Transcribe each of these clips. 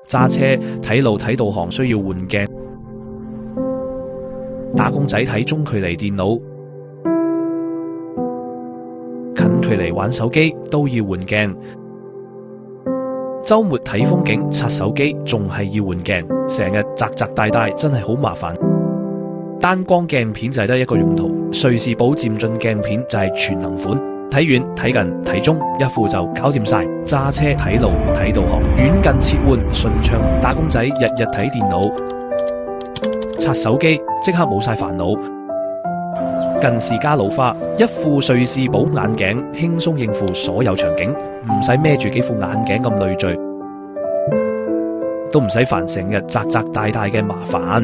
揸車睇路睇導航需要換鏡，打工仔睇中距離電腦，近距離玩手機都要換鏡，週末睇風景刷手機仲係要換鏡，成日窄窄大大真係好麻煩。單光鏡片就係得一個用途，瑞士寶漸進鏡片就係全能款，睇遠睇近睇中一副就搞掂晒。揸車睇路睇導航，遠近切換順暢，打工仔日日睇電腦刷手機即刻冇晒煩惱。近視加老花，一副瑞士寶眼鏡輕鬆應付所有場景，唔使孭住幾副眼鏡咁累贅，都唔使煩成日窄窄大大嘅麻煩。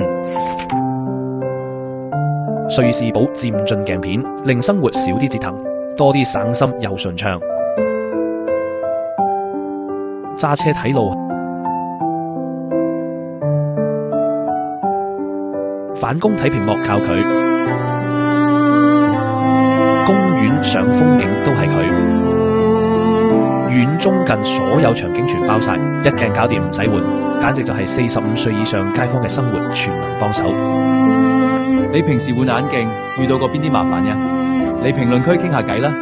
瑞士寶漸進鏡片令生活少啲折騰，多啲省心又順暢。揸車睇路，返工睇屏幕靠佢，公園賞風景都係佢，遠中近所有場景全包晒，一鏡搞掂唔使換，簡直就係45歲以上街坊嘅生活全能幫手。你平時換眼鏡遇到過邊啲麻煩呀？你評論區傾下偈啦。